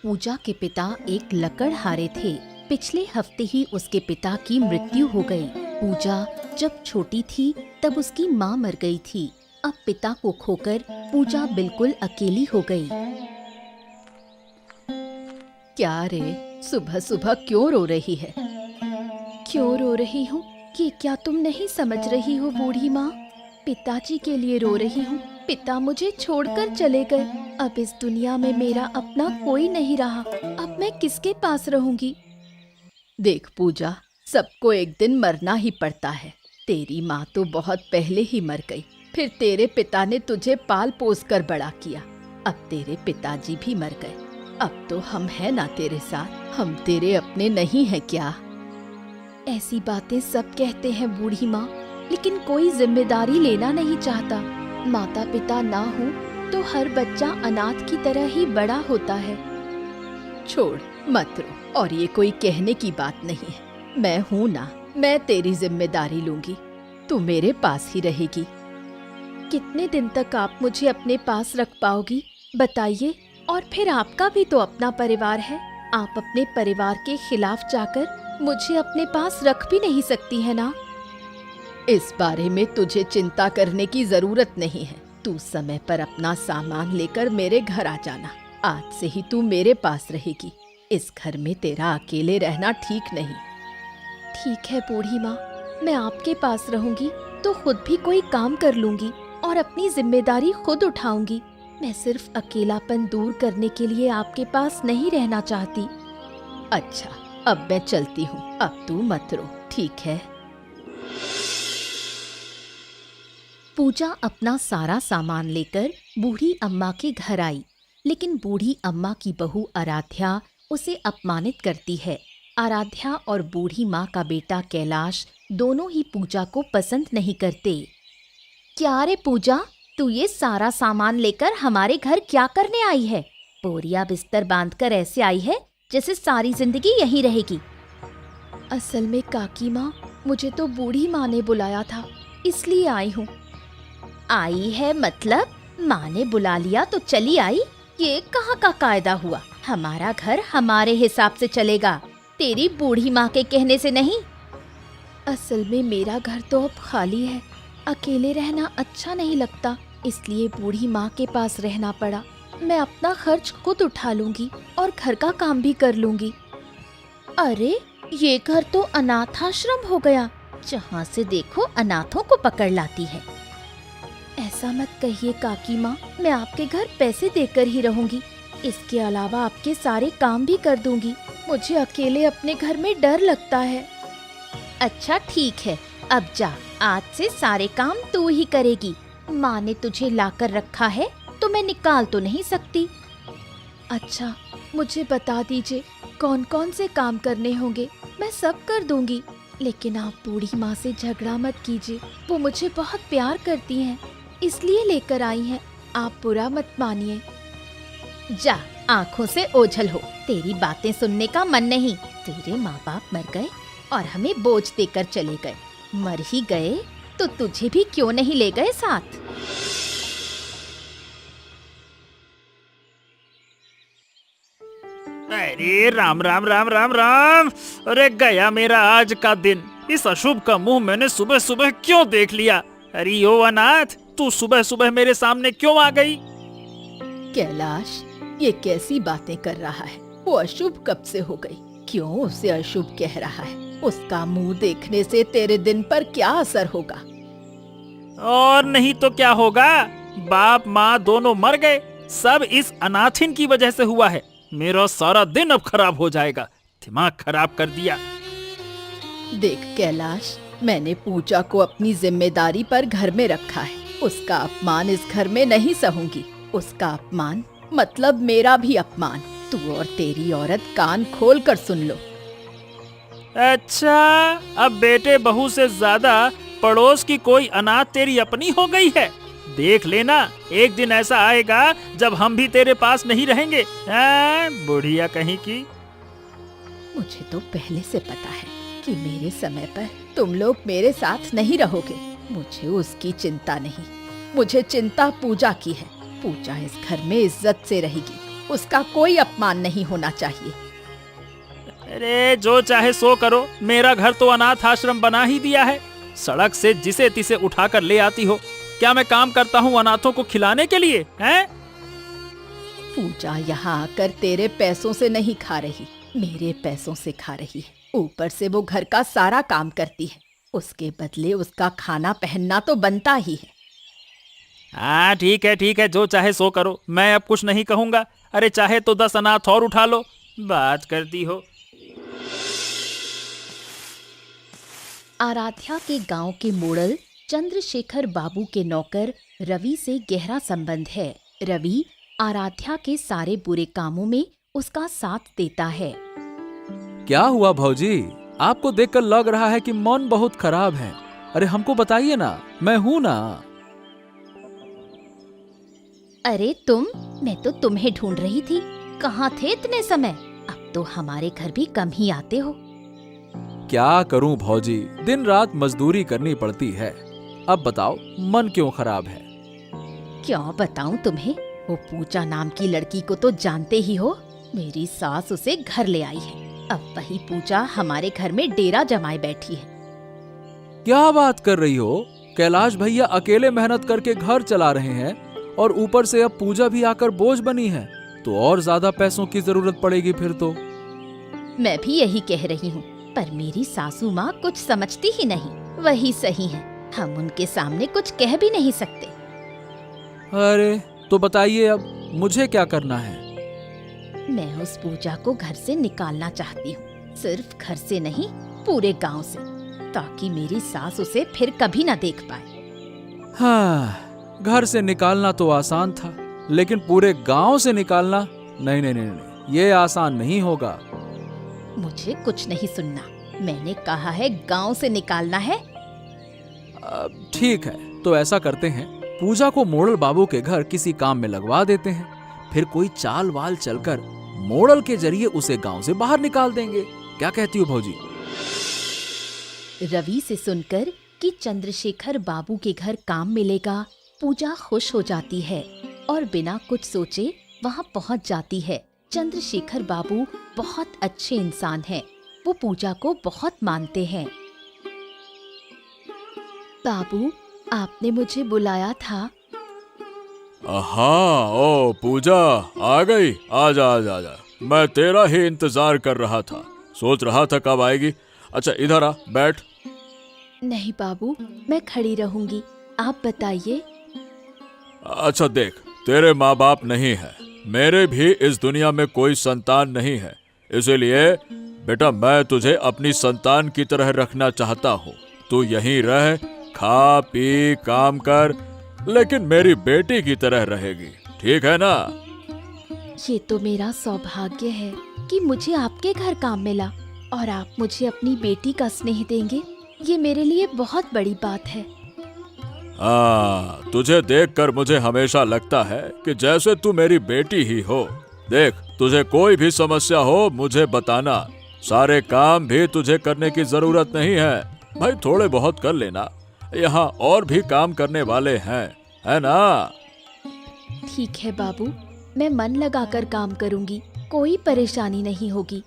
पूजा के पिता एक लकड़हारे थे। पिछले हफ्ते ही उसके पिता की मृत्यु हो गई। पूजा जब छोटी थी तब उसकी माँ मर गई थी। अब पिता को खोकर पूजा बिल्कुल अकेली हो गई। क्या रे, सुबह सुबह क्यों रो रही है? क्यों रो रही हूँ? ये क्या तुम नहीं समझ रही हो बूढ़ी माँ? पिताजी के लिए रो रही हूँ। पिता मुझे छोड़कर चले गए। अब इस दुनिया में मेरा अपना कोई नहीं रहा। अब मैं किसके पास रहूंगी? देख पूजा, सबको एक दिन मरना ही पड़ता है। तेरी माँ तो बहुत पहले ही मर गई। फिर तेरे पिता ने तुझे पाल पोस कर बड़ा किया। अब तेरे पिताजी भी मर गए। अब तो हम हैं ना तेरे साथ। हम तेरे अपने नहीं हैं क्या? ऐसी बातें सब कहते हैं बूढ़ी माँ, लेकिन कोई जिम्मेदारी लेना नहीं चाहता। माता पिता ना हो तो हर बच्चा अनाथ की तरह ही बड़ा होता है। छोड़ मत रो, और ये कोई कहने की बात नहीं है। मैं हूँ ना, मैं तेरी जिम्मेदारी लूंगी। तू मेरे पास ही रहेगी। कितने दिन तक आप मुझे अपने पास रख पाओगी, बताइए? और फिर आपका भी तो अपना परिवार है। आप अपने परिवार के खिलाफ जाकर मुझे अपने पास रख भी नहीं सकती है ना? इस बारे में तुझे चिंता करने की जरूरत नहीं है। तू समय पर अपना सामान लेकर मेरे घर आ जाना। आज से ही तू मेरे पास रहेगी। इस घर में तेरा अकेले रहना ठीक नहीं। ठीक है बूढ़ी माँ, मैं आपके पास रहूंगी तो खुद भी कोई काम कर लूंगी और अपनी जिम्मेदारी खुद उठाऊंगी। मैं सिर्फ अकेलापन दूर करने के लिए आपके पास नहीं रहना चाहती। अच्छा, अब मैं चलती हूँ। अब तू मत रो, ठीक है? पूजा अपना सारा सामान लेकर बूढ़ी अम्मा के घर आई, लेकिन बूढ़ी अम्मा की बहू आराध्या उसे अपमानित करती है। आराध्या और बूढ़ी माँ का बेटा कैलाश दोनों ही पूजा को पसंद नहीं करते। क्या रे पूजा, तू ये सारा सामान लेकर हमारे घर क्या करने आई है? बोरिया बिस्तर बांधकर ऐसे आई है जैसे सारी जिंदगी यहीं रहेगी। असल में काकी माँ, मुझे तो बूढ़ी माँ ने बुलाया था, इसलिए आई हूँ। आई है मतलब? माँ ने बुला लिया तो चली आई? ये कहाँ का कायदा हुआ? हमारा घर हमारे हिसाब से चलेगा, तेरी बूढ़ी माँ के कहने से नहीं। असल में मेरा घर तो अब खाली है। अकेले रहना अच्छा नहीं लगता, इसलिए बूढ़ी माँ के पास रहना पड़ा। मैं अपना खर्च खुद उठा लूंगी और घर का काम भी कर लूंगी। अरे, ये घर तो अनाथाश्रम हो गया। जहाँ से देखो अनाथों को पकड़ लाती है। ऐसा मत कहिए काकी माँ, मैं आपके घर पैसे देकर ही रहूंगी। इसके अलावा आपके सारे काम भी कर दूंगी। मुझे अकेले अपने घर में डर लगता है। अच्छा ठीक है, अब जा। आज से सारे काम तू ही करेगी। माँ ने तुझे लाकर रखा है तो मैं निकाल तो नहीं सकती। अच्छा, मुझे बता दीजिए कौन कौन से काम करने होंगे, मैं सब कर दूंगी। लेकिन आप बूढ़ी माँ से झगड़ा मत कीजिए, वो मुझे बहुत प्यार करती हैं, इसलिए लेकर आई हैं। आप बुरा मत मानिए। जा, आँखों से ओझल हो। तेरी बातें सुनने का मन नहीं। तेरे माँ बाप मर गए और हमें बोझ देकर चले गए। मर ही गए तो तुझे भी क्यों नहीं ले गए साथ? अरे राम राम राम राम राम। अरे गया मेरा आज का दिन। इस अशुभ का मुंह मैंने सुबह सुबह क्यों देख लिया? अरे ओ अनाथ, तू सुबह सुबह मेरे सामने क्यों आ गई? कैलाश, ये कैसी बातें कर रहा है? वो अशुभ कब से हो गई? क्यों उसे अशुभ कह रहा है? उसका मुंह देखने से तेरे दिन पर क्या असर होगा? और नहीं तो क्या होगा? बाप माँ दोनों मर गए। सब इस अनाथिन की वजह से हुआ है। मेरा सारा दिन अब खराब हो जाएगा। दिमाग खराब कर दिया। देख कैलाश, मैंने पूजा को अपनी जिम्मेदारी पर घर में रखा है। उसका अपमान इस घर में नहीं सहूंगी। उसका अपमान मतलब मेरा भी अपमान। तू और तेरी औरत कान खोल कर सुन लो। अच्छा, अब बेटे बहू से ज्यादा पड़ोस की कोई अनाथ तेरी अपनी हो गई है। देख लेना, एक दिन ऐसा आएगा जब हम भी तेरे पास नहीं रहेंगे। बुढ़िया कहीं की। मुझे तो पहले से पता है कि मेरे समय पर तुम लोग मेरे साथ नहीं रहोगे। मुझे उसकी चिंता नहीं, मुझे चिंता पूजा की है। पूजा इस घर में इज्जत से रहेगी। उसका कोई अपमान नहीं होना चाहिए। अरे जो चाहे सो करो, मेरा घर तो अनाथ आश्रम बना ही दिया है। सड़क से जिसे तिसे उठाकर ले आती हो। क्या मैं काम करता हूँ अनाथों को खिलाने के लिए, हैं? पूजा यहाँ आकर तेरे पैसों से नहीं खा रही, मेरे पैसों से खा रही है। ऊपर से वो घर का सारा काम करती है, उसके बदले उसका खाना पहनना तो बनता ही है। हाँ ठीक है, जो चाहे सो करो, मैं अब कुछ नहीं कहूँगा। अरे चाहे तो 10 अनाथ और उठा लो, बात करती हो। आराध्या के गांव के मोड़ल चंद्रशेखर बाबू के नौकर रवि से गहरा संबंध है। रवि आराध्या के सारे बुरे कामों में उसका साथ देता है। क्या हुआ भौजी? आपको देखकर लग रहा है कि मन बहुत खराब है। अरे हमको बताइए ना, मैं हूं ना। अरे मैं तो तुम्हें ढूंढ रही थी, कहाँ थे इतने समय? अब तो हमारे घर भी कम ही आते हो। क्या करूं भौजी, दिन रात मजदूरी करनी पड़ती है। अब बताओ मन क्यों खराब है? क्यों बताऊं तुम्हें? वो पूजा नाम की लड़की को तो जानते ही हो, मेरी सास उसे घर ले आई है। अब वही पूजा हमारे घर में डेरा जमाए बैठी है। क्या बात कर रही हो? कैलाश भैया अकेले मेहनत करके घर चला रहे हैं और ऊपर से अब पूजा भी आकर बोझ बनी है, तो और ज्यादा पैसों की जरूरत पड़ेगी फिर तो। मैं भी यही कह रही हूँ, पर मेरी सासू माँ कुछ समझती ही नहीं। वही सही है, हम उनके सामने कुछ कह भी नहीं सकते। अरे तो बताइए अब मुझे क्या करना है? मैं उस पूजा को घर से निकालना चाहती हूँ, सिर्फ घर से नहीं, पूरे गांव से, ताकि मेरी सास उसे फिर कभी न देख पाए। हाँ, घर से निकालना तो आसान था, लेकिन पूरे गांव से निकालना नहीं, ये आसान नहीं होगा। मुझे कुछ नहीं सुनना, मैंने कहा है गांव से निकालना है। ठीक है, तो ऐसा करते हैं, पूजा को मोड़ल बाबू के घर किसी काम में लगवा देते हैं, फिर कोई चाल वाल चलकर मोड़ल के जरिए उसे गांव से बाहर निकाल देंगे। क्या कहती हो भौजी? रवि से सुनकर कि चंद्रशेखर बाबू के घर काम मिलेगा, पूजा खुश हो जाती है और बिना कुछ सोचे वहां पहुंच जाती है। चंद्रशेखर बाबू बहुत अच्छे इंसान हैं, वो पूजा को बहुत मानते हैं। बाबू, आपने मुझे बुलाया था। हाँ, ओ पूजा आ गई। आजा, मैं तेरा ही इंतजार कर रहा था, सोच रहा था कब आएगी। अच्छा इधर आ, बैठ। नहीं बाबू, मैं खड़ी रहूंगी, आप बताइए। अच्छा देख, तेरे माँ बाप नहीं है, मेरे भी इस दुनिया में कोई संतान नहीं है, इसीलिए बेटा मैं तुझे अपनी संतान की तरह रखना चाहता हूँ। तू यहीं रह, खा पी काम कर, लेकिन मेरी बेटी की तरह रहेगी, ठीक है ना? ये तो मेरा सौभाग्य है कि मुझे आपके घर काम मिला और आप मुझे अपनी बेटी का स्नेह देंगे, ये मेरे लिए बहुत बड़ी बात है। हाँ, तुझे देखकर मुझे हमेशा लगता है कि जैसे तू मेरी बेटी ही हो। देख, तुझे कोई भी समस्या हो मुझे बताना, सारे काम भी तुझे करने की जरूरत नहीं है, भाई थोड़े बहुत कर लेना, यहाँ और भी काम करने वाले हैं, है ना? ठीक है बाबू, मैं मन लगाकर काम करूंगी, कोई परेशानी नहीं होगी।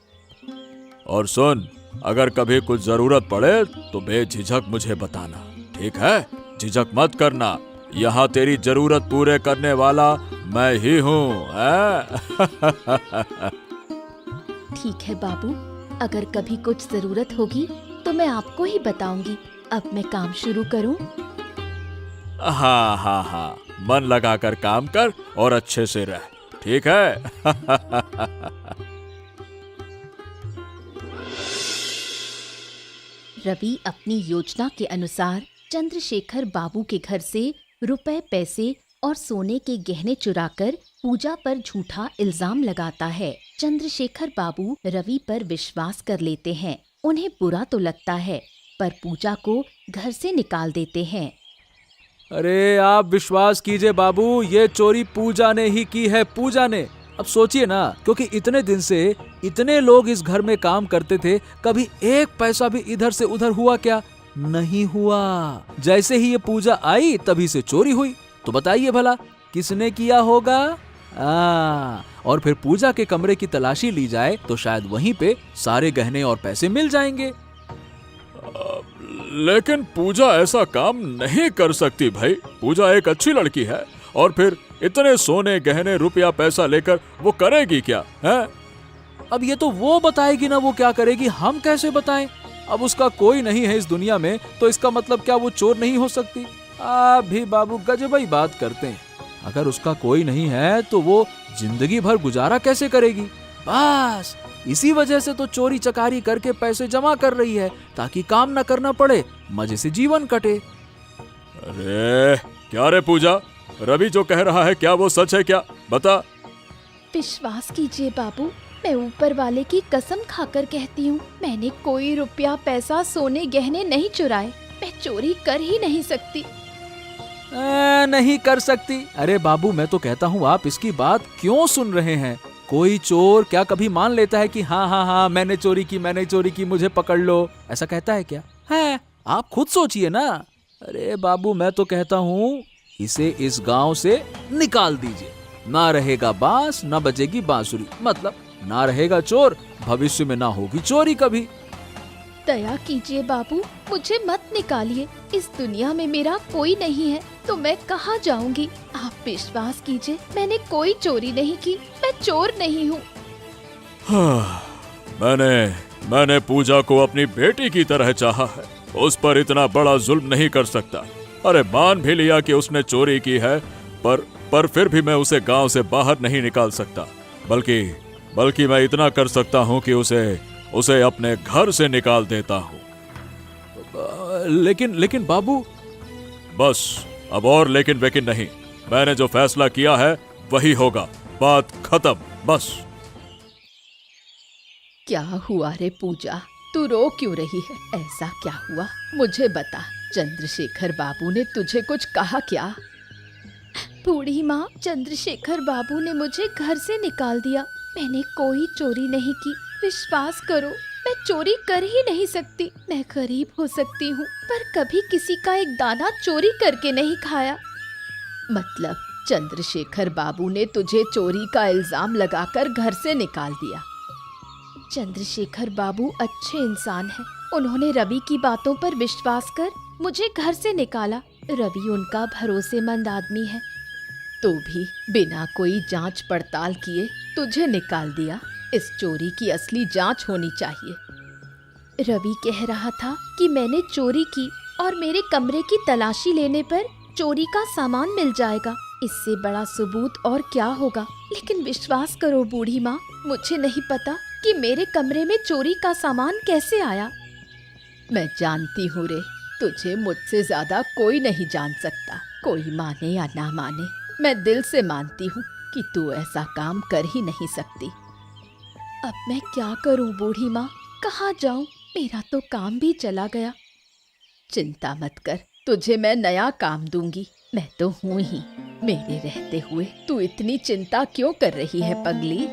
और सुन, अगर कभी कुछ जरूरत पड़े तो बेझिझक मुझे बताना, ठीक है? झिझक मत करना, यहाँ तेरी जरूरत पूरे करने वाला मैं ही हूँ। ठीक है बाबू, अगर कभी कुछ जरूरत होगी तो मैं आपको ही बताऊंगी। अब मैं काम शुरू करूं? हाँ, मन लगाकर काम कर और अच्छे से रह, ठीक है? रवि अपनी योजना के अनुसार चंद्रशेखर बाबू के घर से रुपए, पैसे और सोने के गहने चुराकर पूजा पर झूठा इल्जाम लगाता है। चंद्रशेखर बाबू रवि पर विश्वास कर लेते हैं। उन्हें बुरा तो लगता है, पर पूजा को घर से निकाल देते हैं। अरे आप विश्वास कीजिए बाबू, ये चोरी पूजा ने ही की है, पूजा ने। अब सोचिए ना, क्योंकि इतने दिन से इतने लोग इस घर में काम करते थे, कभी एक पैसा भी इधर से उधर हुआ क्या? नहीं हुआ। जैसे ही ये पूजा आई तभी से चोरी हुई। तो बताइए भला किसने किया होगा? और फिर पूजा के कमरे की तलाशी ली जाए तो शायद वहीं पे सारे गहने और पैसे मिल जाएंगे। लेकिन पूजा ऐसा काम नहीं कर सकती भाई। पूजा एक अच्छी लड़की है, और फिर इतने सोने गहने रुपया पैसा लेकर वो करेगी क्या है? अब ये तो वो बताएगी ना वो क्या करेगी, हम कैसे बताएं? अब उसका कोई नहीं है इस दुनिया में, तो इसका मतलब क्या वो चोर नहीं हो सकती? आप भी बाबू गजबई बात करते हैं। अगर उसका कोई नहीं है तो वो जिंदगी भर गुजारा कैसे करेगी? बस इसी वजह से तो चोरी चकारी करके पैसे जमा कर रही है, ताकि काम न करना पड़े, मजे से जीवन कटे। अरे क्या रे पूजा, रवि जो कह रहा है क्या वो सच है क्या? बता। विश्वास कीजिए बाबू, मैं ऊपर वाले की कसम खाकर कहती हूँ, मैंने कोई रुपया पैसा सोने गहने नहीं चुराए। मैं चोरी कर ही नहीं सकती। नहीं कर सकती? अरे बाबू मैं तो कहता हूँ आप इसकी बात क्यों सुन रहे हैं? कोई चोर क्या कभी मान लेता है कि हाँ मैंने चोरी की, मुझे पकड़ लो, ऐसा कहता है क्या? है, आप खुद सोचिए ना। अरे बाबू मैं तो कहता हूँ इसे इस गांव से निकाल दीजिए। ना रहेगा बांस, ना बजेगी बांसुरी, मतलब ना रहेगा चोर, भविष्य में ना होगी चोरी कभी। दया कीजिए बाबू, मुझे मत निकालिए। इस दुनिया में मेरा कोई नहीं है तो मैं कहाँ जाऊंगी? आप विश्वास कीजिए, मैंने कोई चोरी नहीं की, मैं चोर नहीं हूँ। मैंने पूजा को अपनी बेटी की तरह चाहा है, उस पर इतना बड़ा जुल्म नहीं कर सकता। अरे मान भी लिया कि उसने चोरी की है, पर फिर भी मैं उसे गांव से बाहर नहीं निकाल सकता। बल्कि मैं इतना कर सकता हूँ कि उसे अपने घर से निकाल देता हूँ। लेकिन बाबू। बस अब और लेकिन वेकिन नहीं, मैंने जो फैसला किया है वही होगा, बात खत्म, बस। क्या हुआ रे पूजा, तू रो क्यों रही है? ऐसा क्या हुआ, मुझे बता। चंद्रशेखर बाबू ने तुझे कुछ कहा क्या? बूढ़ी माँ, चंद्रशेखर बाबू ने मुझे घर से निकाल दिया। मैंने कोई चोरी नहीं की, विश्वास करो, मैं चोरी कर ही नहीं सकती। मैं गरीब हो सकती हूँ, पर कभी किसी का एक दाना चोरी करके नहीं खाया। मतलब चंद्रशेखर बाबू ने तुझे चोरी का इल्जाम लगाकर घर से निकाल दिया? चंद्रशेखर बाबू अच्छे इंसान हैं। उन्होंने रवि की बातों पर विश्वास कर मुझे घर से निकाला। रवि उनका भरोसेमंद आदमी है। तो भी बिना कोई जांच पड़ताल किए तुझे निकाल दिया। इस चोरी की असली जांच होनी चाहिए। रवि कह रहा था कि मैंने चोरी की और मेरे कमरे की तलाशी लेने पर चोरी का सामान मिल जाएगा। इससे बड़ा सबूत और क्या होगा? लेकिन विश्वास करो बूढ़ी माँ, मुझे नहीं पता कि मेरे कमरे में चोरी का सामान कैसे आया। मैं जानती हूँ रे, तुझे मुझसे ज्यादा कोई नहीं जान सकता। कोई माने या ना माने, मैं दिल से मानती हूँ कि तू ऐसा काम कर ही नहीं सकती। अब मैं क्या करूँ बूढ़ी माँ, कहाँ जाऊँ? मेरा तो काम भी चला गया। चिंता मत कर, तुझे मैं नया काम दूंगी। मैं तो हूँ ही, मेरे रहते हुए तू इतनी चिंता क्यों कर रही है पगली?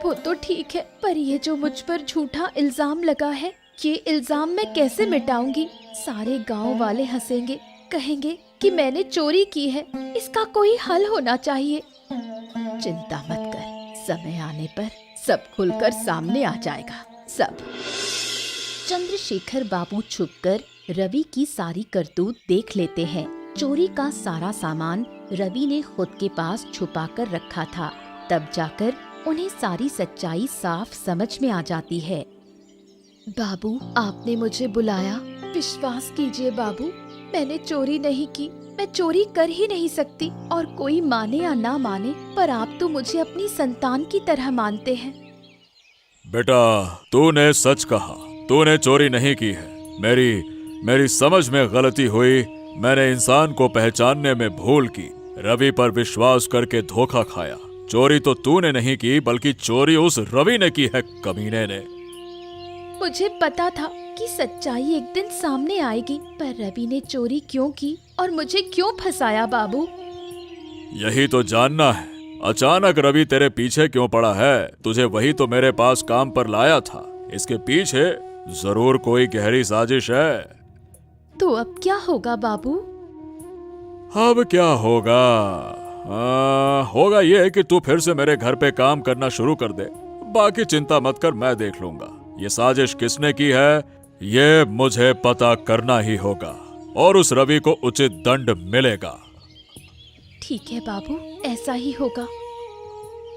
वो तो ठीक है, पर ये जो मुझ पर झूठा इल्जाम लगा है, ये इल्जाम मैं कैसे मिटाऊंगी? सारे गांव वाले हंसेंगे, कहेंगे कि मैंने चोरी की है। इसका कोई हल होना चाहिए। चिंता मत कर, समय आने पर सब खुलकर सामने आ जाएगा, सब। चंद्रशेखर बाबू छुपकर रवि की सारी करतूत देख लेते हैं। चोरी का सारा सामान रवि ने खुद के पास छुपा कर रखा था। तब जाकर उन्हें सारी सच्चाई साफ समझ में आ जाती है। बाबू, आपने मुझे बुलाया। विश्वास कीजिए बाबू, मैंने चोरी नहीं की, मैं चोरी कर ही नहीं सकती। और कोई माने या ना माने, पर आप तो मुझे अपनी संतान की तरह मानते हैं। बेटा, तूने सच कहा, तूने चोरी नहीं की है। मेरी समझ में गलती हुई। मैंने इंसान को पहचानने में भूल की, रवि पर विश्वास करके धोखा खाया। चोरी तो तूने नहीं की, बल्कि चोरी उस रवि ने की है, कमीने ने। मुझे पता था कि सच्चाई एक दिन सामने आएगी, पर रवि ने चोरी क्यों की और मुझे क्यों फंसाया बाबू? यही तो जानना है। अचानक रवि तेरे पीछे क्यों पड़ा है? तुझे वही तो मेरे पास काम पर लाया था। इसके पीछे जरूर कोई गहरी साजिश है। तो अब क्या होगा बाबू? अब क्या होगा? होगा ये कि तू फिर से मेरे घर पे काम करना शुरू कर दे। बाकी चिंता मत कर, मैं देख लूंगा। ये साजिश किसने की है ये मुझे पता करना ही होगा और उस रवि को उचित दंड मिलेगा। ठीक है बाबू, ऐसा ही होगा।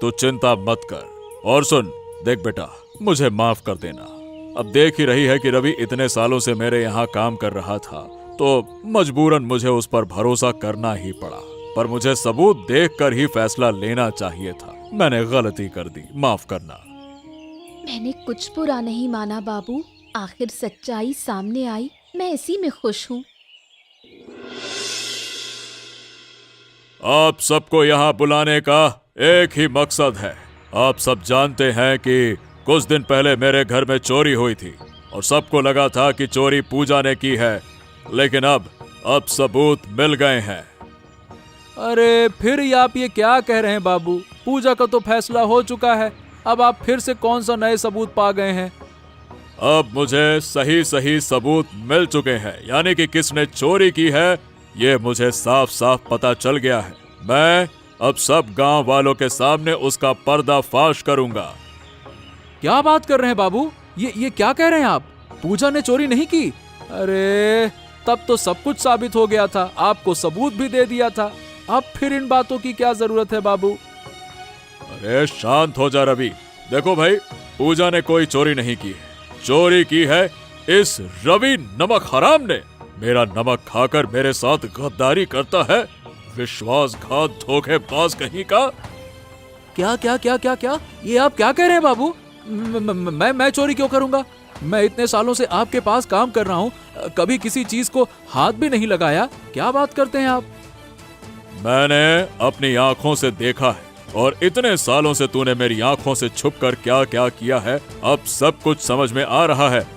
तू चिंता मत कर। और सुन, देख बेटा, मुझे माफ कर देना। अब देख ही रही है कि रवि इतने सालों से मेरे यहाँ काम कर रहा था, तो मजबूरन मुझे उस पर भरोसा करना ही पड़ा। पर मुझे सबूत देखकर ही फैसला लेना चाहिए था। मैंने गलती कर दी, माफ करना। मैंने कुछ बुरा नहीं माना बाबू, आखिर सच्चाई सामने आई, मैं इसी में खुश हूँ। आप सबको यहाँ बुलाने का एक ही मकसद है। आप सब जानते हैं कि कुछ दिन पहले मेरे घर में चोरी हुई थी और सबको लगा था कि चोरी पूजा ने की है, लेकिन अब सबूत मिल गए हैं। अरे फिर आप ये क्या कह रहे हैं बाबू? पूजा का तो फैसला हो चुका है, अब आप फिर से कौन सा नए सबूत पा गए हैं? अब मुझे सही सही सबूत मिल चुके हैं, यानी कि किसने चोरी की है ये मुझे साफ साफ पता चल गया है। मैं अब सब गांव वालों के सामने उसका पर्दाफाश करूंगा। क्या बात कर रहे हैं बाबू? ये क्या कह रहे हैं आप? पूजा ने चोरी नहीं की? अरे तब तो सब कुछ साबित हो गया था, आपको सबूत भी दे दिया था। अब फिर इन बातों की क्या जरूरत है बाबू? अरे शांत हो जा रवि। देखो भाई, पूजा ने कोई चोरी नहीं की है, चोरी की है इस रवि नमक हराम ने। मेरा नमक खाकर मेरे साथ गद्दारी करता है, विश्वासघात धोखेबाज कहीं का। क्या क्या क्या क्या क्या ये आप क्या कह रहे हैं बाबू? मैं चोरी क्यों करूंगा? मैं इतने सालों से आपके पास काम कर रहा हूँ, कभी किसी चीज को हाथ भी नहीं लगाया। क्या बात करते हैं आप? मैंने अपनी आंखों से देखा है, और इतने सालों से तूने मेरी आंखों से छुपकर क्या क्या किया है, अब सब कुछ समझ में आ रहा है।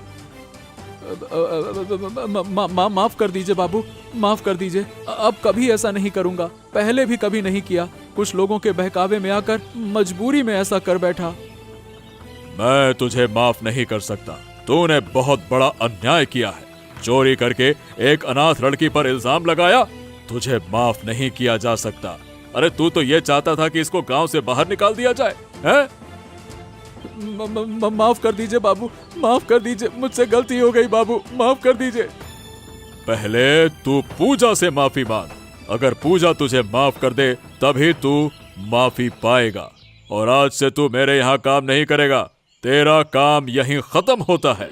माफ कर दीजिए बाबू, माफ कर दीजिए। अब कभी ऐसा नहीं करूंगा, पहले भी कभी नहीं किया। कुछ लोगों के बहकावे में आकर मजबूरी में ऐसा कर बैठा। मैं तुझे माफ नहीं कर सकता। तूने बहुत बड़ा अन्याय किया है, चोरी करके एक अनाथ लड़की पर इल्जाम लगाया। तुझे माफ नहीं किया जा सकता। अरे तू तो ये चाहता था कि इसको गांव से बाहर निकाल दिया जाए, हैं? माफ कर दीजिए बाबू, माफ कर दीजिए, मुझसे गलती हो गई बाबू, माफ कर दीजिए। पहले तू पूजा से माफी मांग। अगर पूजा तुझे माफ कर दे तभी तू माफी पाएगा। और आज से तू मेरे यहाँ काम नहीं करेगा, तेरा काम यहीं खत्म होता है।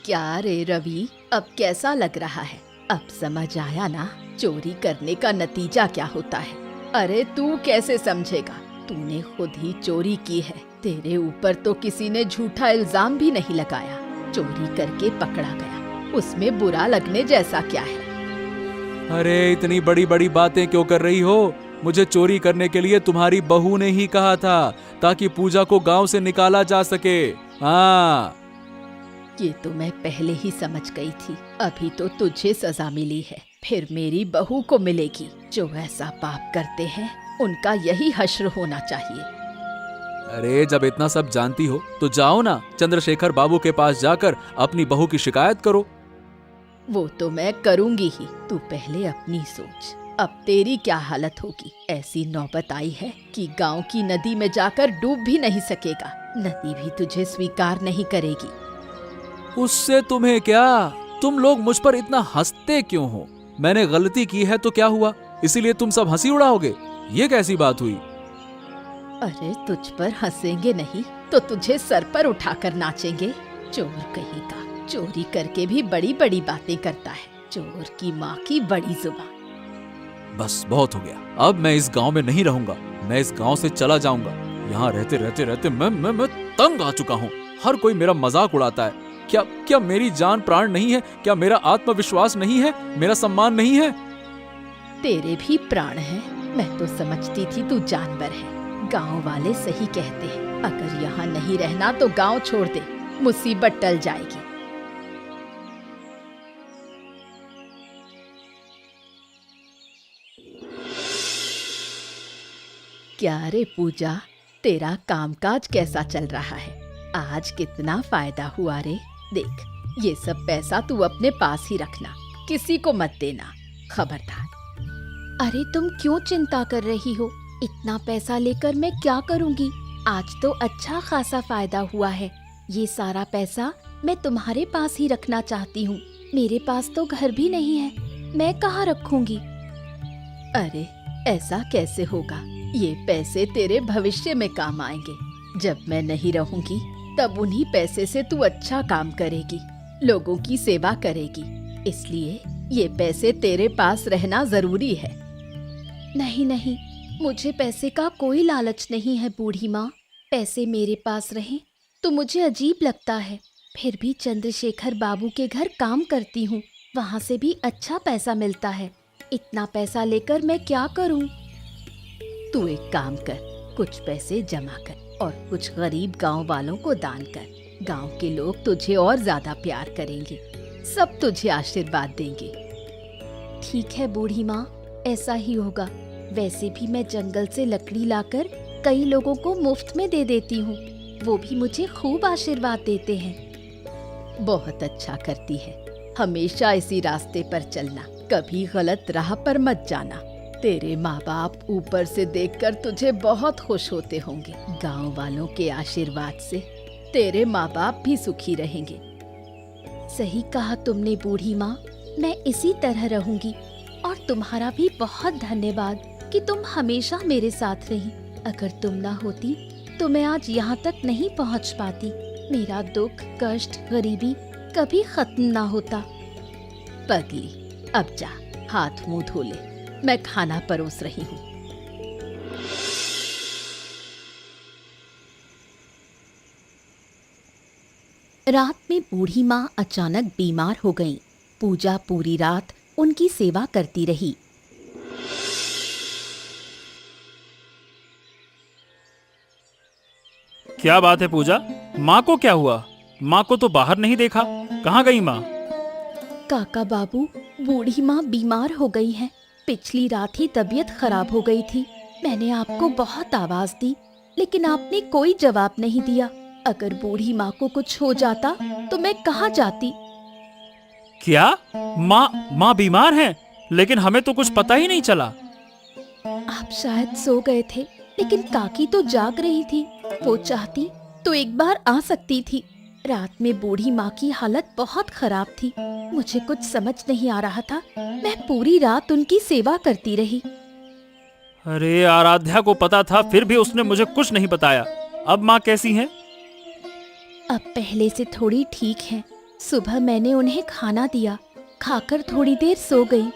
क्या रे रवि, अब कैसा लग रहा है? अब समझ आया ना चोरी करने का नतीजा क्या होता है? अरे तू कैसे समझेगा? तूने खुद ही चोरी की है। तेरे ऊपर तो किसी ने झूठा इल्जाम भी नहीं लगाया, चोरी करके पकड़ा गया, उसमें बुरा लगने जैसा क्या है? अरे इतनी बड़ी बड़ी बातें क्यों कर रही हो? मुझे चोरी करने के लिए तुम्हारी बहू ने ही कहा था, ताकि पूजा को गांव से निकाला जा सके। हाँ, ये तो मैं पहले ही समझ गई थी। अभी तो तुझे सजा मिली है, फिर मेरी बहू को मिलेगी। जो ऐसा पाप करते हैं उनका यही हश्र होना चाहिए। अरे जब इतना सब जानती हो तो जाओ ना, चंद्रशेखर बाबू के पास जाकर अपनी बहू की शिकायत करो। वो तो मैं करूंगी ही, तू पहले अपनी सोच। अब तेरी क्या हालत होगी? ऐसी नौबत आई है कि गांव की नदी में जाकर डूब भी नहीं सकेगा। नदी भी तुझे स्वीकार नहीं करेगी। उससे तुम्हें क्या? तुम लोग मुझ पर इतना हंसते क्यों हो? मैंने गलती की है तो क्या हुआ, इसीलिए तुम सब हंसी उड़ाओगे? ये कैसी बात हुई? अरे तुझ पर हंसेंगे नहीं तो तुझे सर पर उठाकर नाचेंगे। चोर कहेगा, चोरी करके भी बड़ी बड़ी बातें करता है। चोर की माँ की बड़ी जुबान। बस बहुत हो गया, अब मैं इस गांव में नहीं रहूंगा, मैं इस गांव से चला जाऊंगा। यहाँ रहते रहते रहते मैं तंग आ चुका हूँ। हर कोई मेरा मजाक उड़ाता है। क्या मेरी जान प्राण नहीं है? क्या मेरा आत्मविश्वास नहीं है? मेरा सम्मान नहीं है? तेरे भी प्राण हैं। मैं तो समझती थी तू जानवर है। गांव वाले सही कहते हैं, अगर यहाँ नहीं रहना तो गांव छोड़ दे, मुसीबत टल जाएगी। क्या रे पूजा, तेरा कामकाज कैसा चल रहा है? आज कितना फायदा हुआ रे। देख, ये सब पैसा तू अपने पास ही रखना, किसी को मत देना, खबरदार। अरे तुम क्यों चिंता कर रही हो? इतना पैसा लेकर मैं क्या करूंगी? आज तो अच्छा खासा फायदा हुआ है। ये सारा पैसा मैं तुम्हारे पास ही रखना चाहती हूँ। मेरे पास तो घर भी नहीं है, मैं कहाँ रखूंगी? अरे ऐसा कैसे होगा? ये पैसे तेरे भविष्य में काम आएंगे। जब मैं नहीं रहूंगी तब उन्हीं पैसे से तू अच्छा काम करेगी, लोगों की सेवा करेगी। इसलिए ये पैसे तेरे पास रहना जरूरी है। नहीं नहीं, मुझे पैसे का कोई लालच नहीं है बूढ़ी माँ। पैसे मेरे पास रहें तो मुझे अजीब लगता है। फिर भी चंद्रशेखर बाबू के घर काम करती हूँ, वहाँ से भी अच्छा पैसा मिलता है। इतना पैसा लेकर मैं क्या करूँ? तू एक काम कर, कुछ पैसे जमा कर और कुछ गरीब गांव वालों को दान कर। गांव के लोग तुझे और ज्यादा प्यार करेंगे, सब तुझे आशीर्वाद देंगे। ठीक है बूढ़ी माँ, ऐसा ही होगा। वैसे भी मैं जंगल से लकड़ी लाकर कई लोगों को मुफ्त में दे देती हूँ, वो भी मुझे खूब आशीर्वाद देते हैं। बहुत अच्छा करती है। हमेशा इसी रास्ते पर चलना, कभी गलत राह पर मत जाना। तेरे माँ बाप ऊपर से देखकर तुझे बहुत खुश होते होंगे। गांव वालों के आशीर्वाद से तेरे माँ बाप भी सुखी रहेंगे। सही कहा तुमने बूढ़ी माँ, मैं इसी तरह रहूंगी। और तुम्हारा भी बहुत धन्यवाद कि तुम हमेशा मेरे साथ रही। अगर तुम ना होती तो मैं आज यहाँ तक नहीं पहुँच पाती। मेरा दुख, कष्ट, गरीबी कभी खत्म ना होता। पगली, अब जा, हाथ मुंह धो ले, मैं खाना परोस रही हूँ। रात में बूढ़ी माँ अचानक बीमार हो गईं। पूजा पूरी रात उनकी सेवा करती रही। क्या बात है पूजा, माँ को क्या हुआ? माँ को तो बाहर नहीं देखा, कहाँ गई माँ? काका बाबू, बूढ़ी माँ बीमार हो गई है। पिछली रात ही तबीयत खराब हो गई थी। मैंने आपको बहुत आवाज दी, लेकिन आपने कोई जवाब नहीं दिया। अगर बूढ़ी माँ को कुछ हो जाता तो मैं कहाँ जाती? क्या? माँ बीमार है? लेकिन हमें तो कुछ पता ही नहीं चला। आप शायद सो गए थे, लेकिन काकी तो जाग रही थी। वो चाहती तो एक बार आ सकती थी। रात में बूढ़ी माँ की हालत बहुत खराब थी। मुझे कुछ समझ नहीं आ रहा था। मैं पूरी रात उनकी सेवा करती रही। अरे आराध्या को पता था, फिर भी उसने मुझे कुछ नहीं बताया। अब माँ कैसी हैं? अब पहले से थोड़ी ठीक हैं। सुबह मैंने उन्हें खाना दिया, खाकर थोड़ी देर सो गई।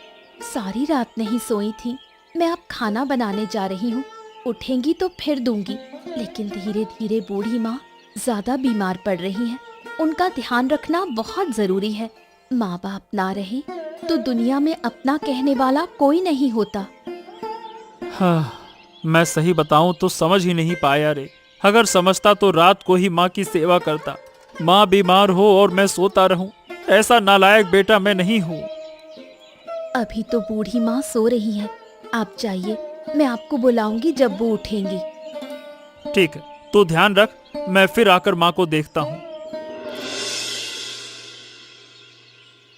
सारी रात नहीं सोई थी। मैं अब खाना बनाने जा रही हूँ, उठेंगी तो फिर दूंगी। लेकिन धीरे धीरे बूढ़ी माँ ज्यादा बीमार पड़ रही है। उनका ध्यान रखना बहुत जरूरी है। माँ बाप ना रहे तो दुनिया में अपना कहने वाला कोई नहीं होता। हाँ, मैं सही बताऊं तो समझ ही नहीं पाया रे। अगर समझता तो रात को ही माँ की सेवा करता। माँ बीमार हो और मैं सोता रहूं, ऐसा नालायक बेटा मैं नहीं हूँ। अभी तो बूढ़ी माँ सो रही है, आप जाइए, मैं आपको बुलाऊंगी जब वो उठेंगी। ठीक है, तो ध्यान रख, मैं फिर आकर माँ को देखता हूँ।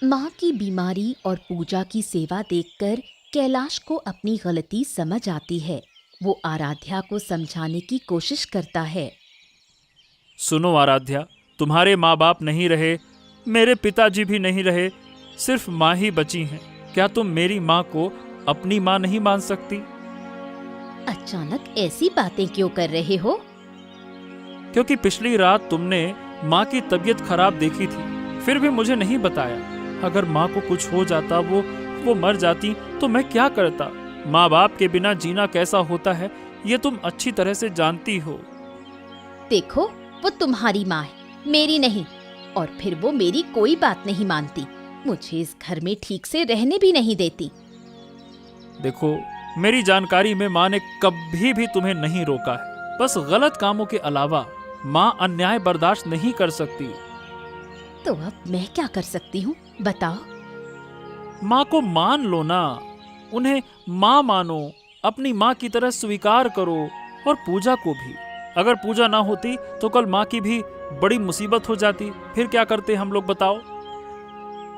माँ की बीमारी और पूजा की सेवा देखकर कैलाश को अपनी गलती समझ आती है। वो आराध्या को समझाने की कोशिश करता है। सुनो आराध्या, तुम्हारे माँ बाप नहीं रहे, मेरे पिताजी भी नहीं रहे, सिर्फ माँ ही बची हैं। क्या तुम मेरी माँ को अपनी माँ नहीं मान सकती? अचानक ऐसी बातें क्यों कर रहे हो? क्योंकि पिछली रात तुमने माँ की तबीयत खराब देखी थी, फिर भी मुझे नहीं बताया। अगर माँ को कुछ हो जाता, वो मर जाती, तो मैं क्या करता? माँ बाप के बिना जीना कैसा होता है, ये तुम अच्छी तरह से जानती हो। देखो, वो तुम्हारी माँ है, मेरी नहीं। और फिर वो मेरी कोई बात नहीं मानती, मुझे इस घर में ठीक से रहने भी नहीं देती। देखो, मेरी जानकारी में माँ ने कभी भी तुम्हें नहीं रोका है। बस गलत कामों के अलावा माँ अन्याय बर्दाश्त नहीं कर सकती। तो अब मैं क्या कर सकती हूँ, बताओ? माँ को मान लो ना, उन्हें माँ मानो, अपनी माँ की तरह स्वीकार करो। और पूजा को भी। अगर पूजा ना होती तो कल माँ की भी बड़ी मुसीबत हो जाती, फिर क्या करते हम लोग, बताओ?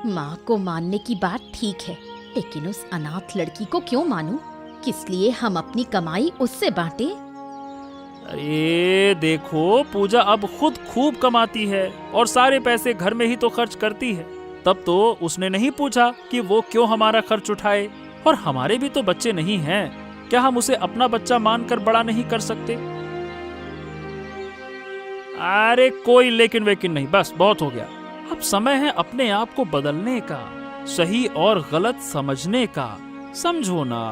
माँ को मानने की बात ठीक है, लेकिन उस अनाथ लड़की को क्यों मानूं? किस लिए हम अपनी कमाई उससे बांटे? अरे देखो, पूजा अब खुद खूब कमाती है और सारे पैसे घर में ही तो खर्च करती है। तब तो उसने नहीं पूछा कि वो क्यों हमारा खर्च उठाए। और हमारे भी तो बच्चे नहीं हैं, क्या हम उसे अपना बच्चा मानकर बड़ा नहीं कर सकते? अरे कोई लेकिन वेकिन नहीं, बस बहुत हो गया। अब समय है अपने आप को बदलने का, सही और गलत समझने का। समझो ना।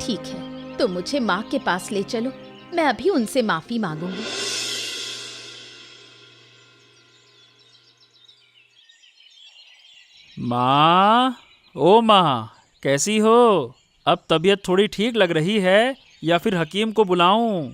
ठीक है, तो मुझे माँ के पास ले चलो, मैं अभी उनसे माफी मांगूंगी। माँ, ओ माँ, कैसी हो? अब तबीयत थोड़ी ठीक लग रही है या फिर हकीम को बुलाऊं?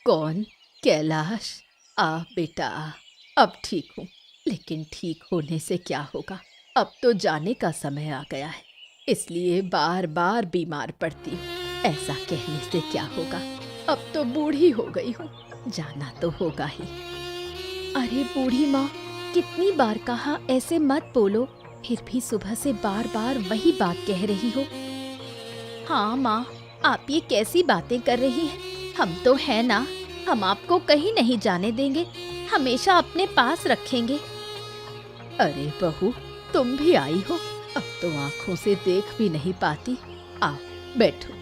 कौन? कैलाश? आ बेटा आ। अब ठीक हूँ, लेकिन ठीक होने से क्या होगा? अब तो जाने का समय आ गया है, इसलिए बार बार बीमार पड़ती हूँ। ऐसा कहने से क्या होगा, अब तो बूढ़ी हो गई हूँ, जाना तो होगा ही। अरे बूढ़ी माँ, कितनी बार कहा ऐसे मत बोलो, फिर भी सुबह से बार बार वही बात कह रही हो। हाँ माँ, आप ये कैसी बातें कर रही हैं? हम तो है ना, हम आपको कहीं नहीं जाने देंगे, हमेशा अपने पास रखेंगे। अरे बहू, तुम भी आई हो, अब तो आंखों से देख भी नहीं पाती। आओ बैठो।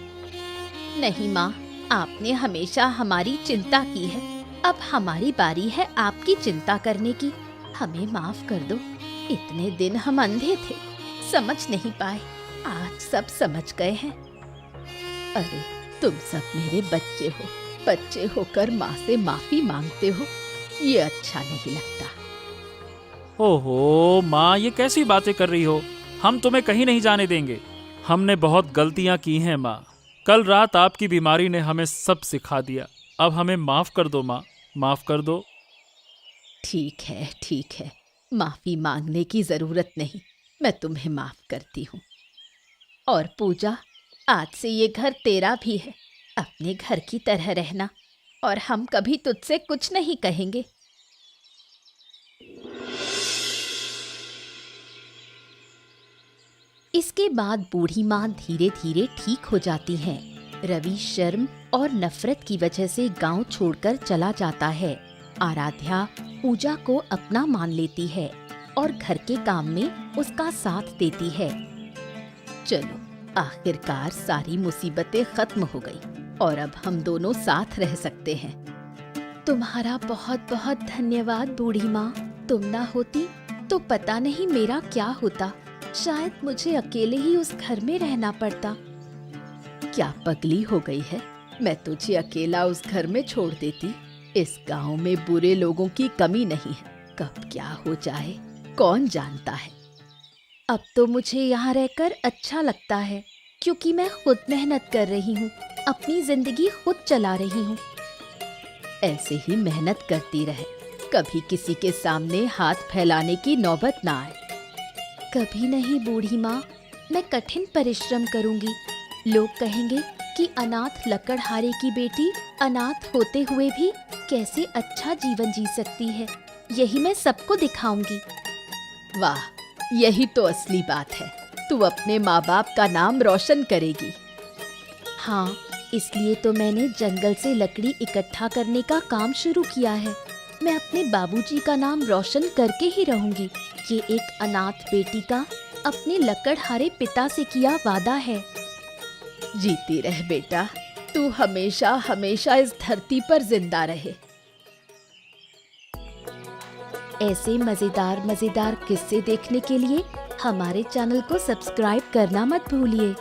नहीं माँ, आपने हमेशा हमारी चिंता की है, अब हमारी बारी है आपकी चिंता करने की। हमें माफ कर दो, इतने दिन हम अंधे थे, समझ नहीं पाए, आज सब समझ गए हैं। अरे तुम सब मेरे बच्चे हो, बच्चे होकर माँ से माफी मांगते हो, ये अच्छा नहीं लगता। ओहो माँ, ये कैसी बातें कर रही हो? हम तुम्हें कहीं नहीं जाने देंगे। हमने बहुत गलतियां की हैं माँ। कल रात आपकी बीमारी ने हमें सब सिखा दिया। अब हमें माफ कर दो माँ, माफ कर दो। ठीक है, माफी मांगने की जरूरत नहीं, मैं तुम्हें माफ करती हूँ। और पूजा, आज से ये घर तेरा भी है, अपने घर की तरह रहना, और हम कभी तुझसे कुछ नहीं कहेंगे। इसके बाद बूढ़ी माँ धीरे धीरे ठीक हो जाती हैं। रवि शर्म और नफरत की वजह से गांव छोड़कर चला जाता है। आराध्या पूजा को अपना मान लेती है और घर के काम में उसका साथ देती है। चलो, आखिरकार सारी मुसीबतें खत्म हो गई और अब हम दोनों साथ रह सकते हैं। तुम्हारा बहुत बहुत धन्यवाद बूढ़ी माँ, तुम ना होती तो पता नहीं मेरा क्या होता, शायद मुझे अकेले ही उस घर में रहना पड़ता। क्या पगली हो गई है? मैं तुझे अकेला उस घर में छोड़ देती। इस गांव में बुरे लोगों की कमी नहीं है, कब क्या हो जाए कौन जानता है। अब तो मुझे यहाँ रहकर अच्छा लगता है, क्योंकि मैं खुद मेहनत कर रही हूँ, अपनी जिंदगी खुद चला रही हूँ। ऐसे ही मेहनत करती रहे, कभी किसी के सामने हाथ फैलाने की नौबत ना आए। कभी नहीं बूढ़ी माँ, मैं कठिन परिश्रम करूंगी। लोग कहेंगे कि अनाथ लकड़हारे की बेटी अनाथ होते हुए भी कैसे अच्छा जीवन जी सकती है, यही मैं सबको दिखाऊंगी। वाह, यही तो असली बात है, तू अपने माँ बाप का नाम रोशन करेगी। हाँ, इसलिए तो मैंने जंगल से लकड़ी इकट्ठा करने का काम शुरू किया है। मैं अपने बाबूजी का नाम रोशन करके ही रहूंगी। ये एक अनाथ बेटी का अपने लकड़हारे पिता से किया वादा है। जीती रह बेटा, तू हमेशा हमेशा इस धरती पर जिंदा रहे। ऐसे मजेदार मजेदार किस्से देखने के लिए हमारे चैनल को सब्सक्राइब करना मत भूलिए।